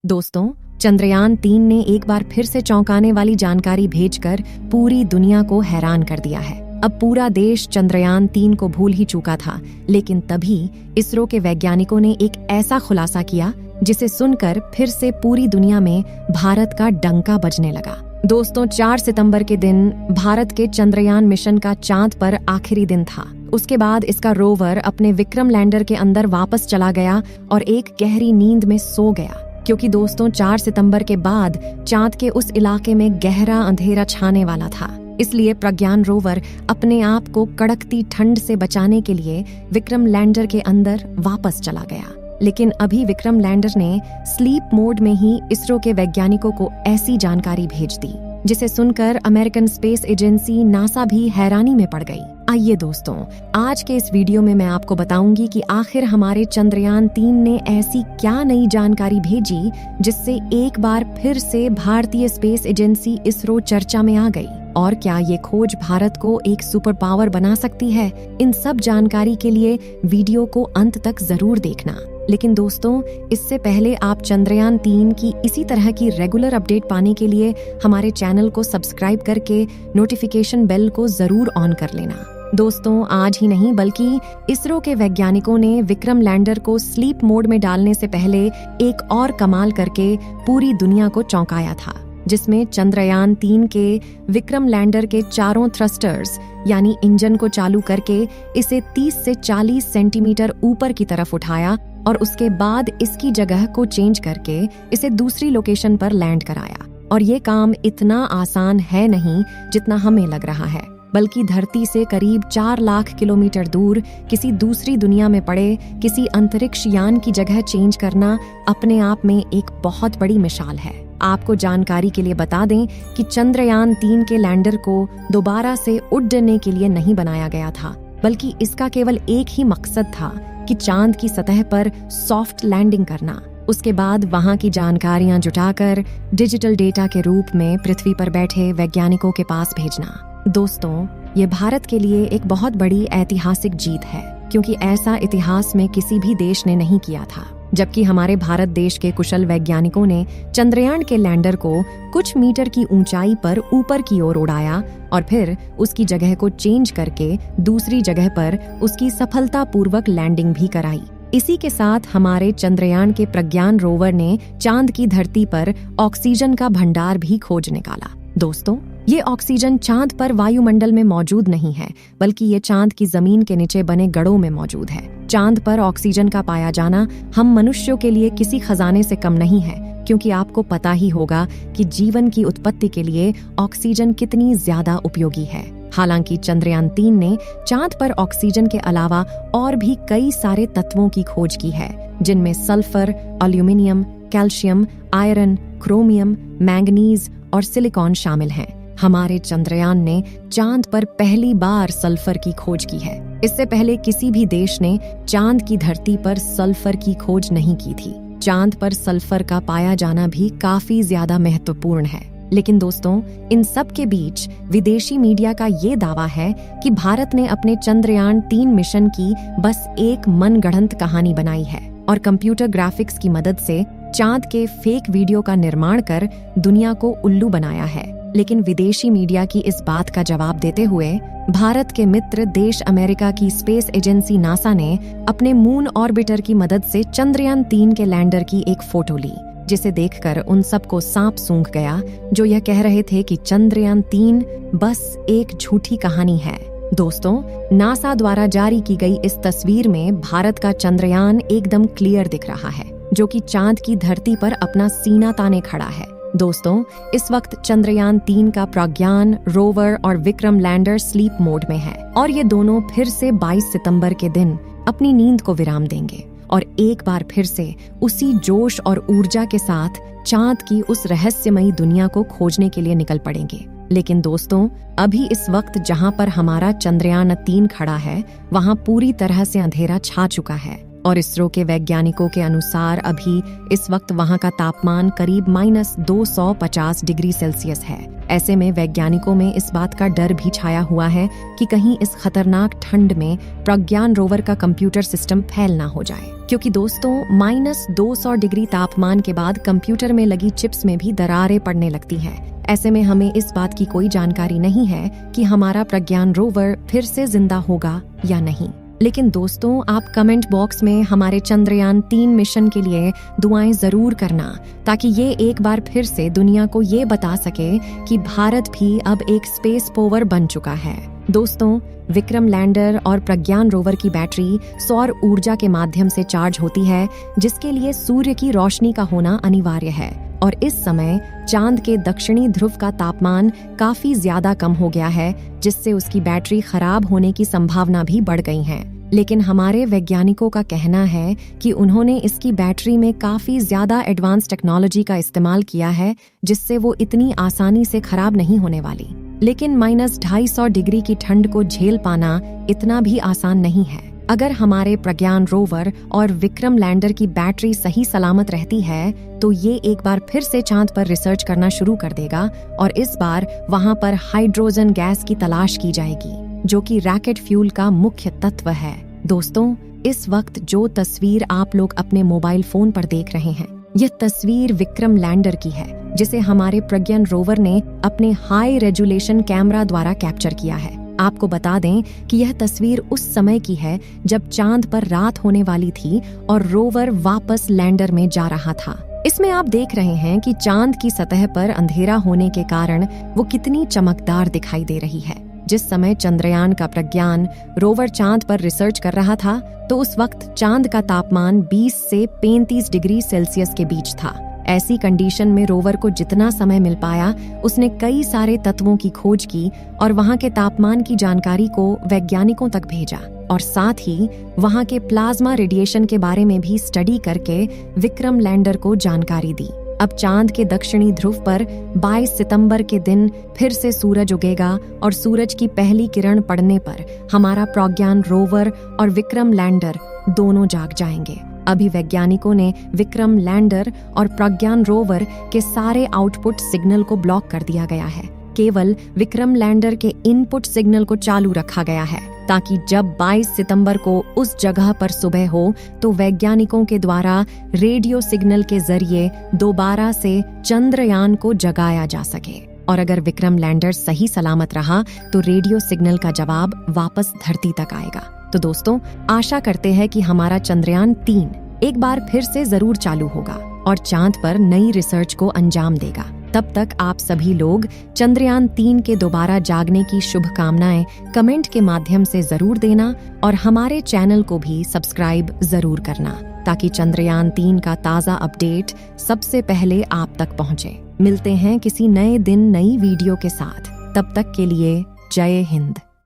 दोस्तों, चंद्रयान-3 ने एक बार फिर से चौंकाने वाली जानकारी भेजकर पूरी दुनिया को हैरान कर दिया है। अब पूरा देश चंद्रयान-3 को भूल ही चुका था, लेकिन तभी इसरो के वैज्ञानिकों ने एक ऐसा खुलासा किया जिसे सुनकर फिर से पूरी दुनिया में भारत का डंका बजने लगा। दोस्तों, 4 सितंबर के दिन भारत के चंद्रयान मिशन का चांद पर आखिरी दिन था। उसके बाद इसका रोवर अपने विक्रम लैंडर के अंदर वापस चला गया और एक गहरी नींद में सो गया, क्योंकि दोस्तों 4 सितंबर के बाद चांद के उस इलाके में गहरा अंधेरा छाने वाला था। इसलिए प्रज्ञान रोवर अपने आप को कड़कती ठंड से बचाने के लिए विक्रम लैंडर के अंदर वापस चला गया। लेकिन अभी विक्रम लैंडर ने स्लीप मोड में ही इसरो के वैज्ञानिकों को ऐसी जानकारी भेज दी जिसे सुनकर अमेरिकन स्पेस एजेंसी नासा भी हैरानी में पड़ गई। आइए दोस्तों, आज के इस वीडियो में मैं आपको बताऊंगी कि आखिर हमारे चंद्रयान-3 ने ऐसी क्या नई जानकारी भेजी जिससे एक बार फिर से भारतीय स्पेस एजेंसी इसरो चर्चा में आ गई, और क्या ये खोज भारत को एक सुपर पावर बना सकती है। इन सब जानकारी के लिए वीडियो को अंत तक जरूर देखना। लेकिन दोस्तों, इससे पहले आप चंद्रयान-3 की इसी तरह की रेगुलर अपडेट पाने के लिए हमारे चैनल को सब्सक्राइब करके नोटिफिकेशन बेल को जरूर ऑन कर लेना। दोस्तों, आज ही नहीं बल्कि इसरो के वैज्ञानिकों ने विक्रम लैंडर को स्लीप मोड में डालने से पहले एक और कमाल करके पूरी दुनिया को चौंकाया था, जिसमें चंद्रयान-3 के विक्रम लैंडर के चारों थ्रस्टर्स यानी इंजन को चालू करके इसे 30 से 40 सेंटीमीटर ऊपर की तरफ उठाया और उसके बाद इसकी जगह को चेंज करके इसे दूसरी लोकेशन पर लैंड कराया। और ये काम इतना आसान है नहीं जितना हमें लग रहा है, बल्कि धरती से करीब 4 लाख किलोमीटर दूर किसी दूसरी दुनिया में पड़े किसी अंतरिक्ष यान की जगह चेंज करना अपने आप में एक बहुत बड़ी मिसाल है। आपको जानकारी के लिए बता दें कि चंद्रयान-3 के लैंडर को दोबारा से उड़ने के लिए नहीं बनाया गया था, बल्कि इसका केवल एक ही मकसद था कि चांद की सतह पर सॉफ्ट लैंडिंग करना, उसके बाद वहां की जानकारियां जुटाकर डिजिटल डेटा के रूप में पृथ्वी पर बैठे वैज्ञानिकों के पास भेजना। दोस्तों, ये भारत के लिए एक बहुत बड़ी ऐतिहासिक जीत है, क्योंकि ऐसा इतिहास में किसी भी देश ने नहीं किया था। जबकि हमारे भारत देश के कुशल वैज्ञानिकों ने चंद्रयान के लैंडर को कुछ मीटर की ऊंचाई पर ऊपर की ओर उड़ाया और फिर उसकी जगह को चेंज करके दूसरी जगह पर उसकी सफलतापूर्वक लैंडिंग भी कराई। इसी के साथ हमारे चंद्रयान के प्रज्ञान रोवर ने चांद की धरती पर ऑक्सीजन का भंडार भी खोज निकाला। दोस्तों, ये ऑक्सीजन चांद पर वायुमंडल में मौजूद नहीं है, बल्कि ये चांद की जमीन के नीचे बने गढ़ों में मौजूद है। चांद पर ऑक्सीजन का पाया जाना हम मनुष्यों के लिए किसी खजाने से कम नहीं है, क्योंकि आपको पता ही होगा कि जीवन की उत्पत्ति के लिए ऑक्सीजन कितनी ज्यादा उपयोगी है। हालांकि चंद्रयान-3 ने चांद पर ऑक्सीजन के अलावा और भी कई सारे तत्वों की खोज की है, जिनमें sulphur, aluminium, calcium, iron, chromium, manganese और सिलिकॉन शामिल हैं। हमारे चंद्रयान ने चांद पर पहली बार सल्फर की खोज की है। इससे पहले किसी भी देश ने चांद की धरती पर सल्फर की खोज नहीं की थी। चांद पर सल्फर का पाया जाना भी काफी ज्यादा महत्वपूर्ण है। लेकिन दोस्तों, इन सब के बीच विदेशी मीडिया का ये दावा है कि भारत ने अपने चंद्रयान-3 मिशन की बस एक मनगढ़ंत कहानी बनाई है और कंप्यूटर ग्राफिक्स की मदद से चांद के फेक वीडियो का निर्माण कर दुनिया को उल्लू बनाया है। लेकिन विदेशी मीडिया की इस बात का जवाब देते हुए भारत के मित्र देश अमेरिका की स्पेस एजेंसी नासा ने अपने मून ऑर्बिटर की मदद से चंद्रयान-3 के लैंडर की एक फोटो ली, जिसे देखकर उन सबको सांप सूंघ गया जो यह कह रहे थे कि चंद्रयान-3 बस एक झूठी कहानी है। दोस्तों, नासा द्वारा जारी की गई इस तस्वीर में भारत का चंद्रयान एकदम क्लियर दिख रहा है, जो कि चांद की धरती पर अपना सीना ताने खड़ा है। दोस्तों, इस वक्त चंद्रयान-3 का प्रज्ञान रोवर और विक्रम लैंडर स्लीप मोड में है, और ये दोनों फिर से 22 सितंबर के दिन अपनी नींद को विराम देंगे और एक बार फिर से उसी जोश और ऊर्जा के साथ चांद की उस रहस्यमयी दुनिया को खोजने के लिए निकल पड़ेंगे। लेकिन दोस्तों, अभी इस वक्त जहां पर हमारा चंद्रयान-3 खड़ा है, वहां पूरी तरह से अंधेरा छा चुका है और इसरो के वैज्ञानिकों के अनुसार अभी इस वक्त वहां का तापमान करीब -250 डिग्री सेल्सियस है। ऐसे में वैज्ञानिकों में इस बात का डर भी छाया हुआ है कि कहीं इस खतरनाक ठंड में प्रज्ञान रोवर का कंप्यूटर सिस्टम फेल ना हो जाए, क्योंकि दोस्तों -200 डिग्री तापमान के बाद कंप्यूटर में लगी चिप्स में भी दरारें पड़ने लगती हैं। ऐसे में हमें इस बात की कोई जानकारी नहीं है कि हमारा प्रज्ञान रोवर फिर से जिंदा होगा या नहीं। लेकिन दोस्तों, आप कमेंट बॉक्स में हमारे चंद्रयान 3 मिशन के लिए दुआएं जरूर करना, ताकि ये एक बार फिर से दुनिया को ये बता सके कि भारत भी अब एक स्पेस पावर बन चुका है। दोस्तों, विक्रम लैंडर और प्रज्ञान रोवर की बैटरी सौर ऊर्जा के माध्यम से चार्ज होती है, जिसके लिए सूर्य की रोशनी का होना अनिवार्य है। और इस समय चांद के दक्षिणी ध्रुव का तापमान काफी ज्यादा कम हो गया है, जिससे उसकी बैटरी खराब होने की संभावना भी बढ़ गई है। लेकिन हमारे वैज्ञानिकों का कहना है कि उन्होंने इसकी बैटरी में काफी ज्यादा एडवांस टेक्नोलॉजी का इस्तेमाल किया है, जिससे वो इतनी आसानी से खराब नहीं होने वाली। लेकिन -250 डिग्री की ठंड को झेल पाना इतना भी आसान नहीं है। अगर हमारे प्रज्ञान रोवर और विक्रम लैंडर की बैटरी सही सलामत रहती है, तो ये एक बार फिर से चांद पर रिसर्च करना शुरू कर देगा और इस बार वहां पर हाइड्रोजन गैस की तलाश की जाएगी, जो कि रॉकेट फ्यूल का मुख्य तत्व है। दोस्तों, इस वक्त जो तस्वीर आप लोग अपने मोबाइल फोन पर देख रहे हैं, यह तस्वीर विक्रम लैंडर की है, जिसे हमारे प्रज्ञान रोवर ने अपने हाई रेजुलेशन कैमरा द्वारा कैप्चर किया है। आपको बता दें कि यह तस्वीर उस समय की है जब चांद पर रात होने वाली थी और रोवर वापस लैंडर में जा रहा था। इसमें आप देख रहे हैं कि चांद की सतह पर अंधेरा होने के कारण वो कितनी चमकदार दिखाई दे रही है। जिस समय चंद्रयान का प्रज्ञान रोवर चांद पर रिसर्च कर रहा था, तो उस वक्त चांद का तापमान 20 से 35 डिग्री सेल्सियस के बीच था। ऐसी कंडीशन में रोवर को जितना समय मिल पाया, उसने कई सारे तत्वों की खोज की और वहां के तापमान की जानकारी को वैज्ञानिकों तक भेजा और साथ ही वहां के प्लाज्मा रेडिएशन के बारे में भी स्टडी करके विक्रम लैंडर को जानकारी दी। अब चांद के दक्षिणी ध्रुव पर 22 सितंबर के दिन फिर से सूरज उगेगा और सूरज की पहली किरण पड़ने पर हमारा प्रज्ञान रोवर और विक्रम लैंडर दोनों जाग जाएंगे। अभी वैज्ञानिकों ने विक्रम लैंडर और प्रज्ञान रोवर के सारे आउटपुट सिग्नल को ब्लॉक कर दिया गया है। केवल विक्रम लैंडर के इनपुट सिग्नल को चालू रखा गया है, ताकि जब 22 सितंबर को उस जगह पर सुबह हो तो वैज्ञानिकों के द्वारा रेडियो सिग्नल के जरिए दोबारा से चंद्रयान को जगाया जा सके। और अगर विक्रम लैंडर सही सलामत रहा तो रेडियो सिग्नल का जवाब वापस धरती तक आएगा। तो दोस्तों, आशा करते हैं कि हमारा चंद्रयान 3 एक बार फिर से जरूर चालू होगा और चांद पर नई रिसर्च को अंजाम देगा। तब तक आप सभी लोग चंद्रयान 3 के दोबारा जागने की शुभकामनाएं कमेंट के माध्यम से जरूर देना और हमारे चैनल को भी सब्सक्राइब जरूर करना, ताकि चंद्रयान 3 का ताज़ा अपडेट सबसे पहले आप तक पहुंचे। मिलते हैं किसी नए दिन नई वीडियो के साथ। तब तक के लिए जय हिंद।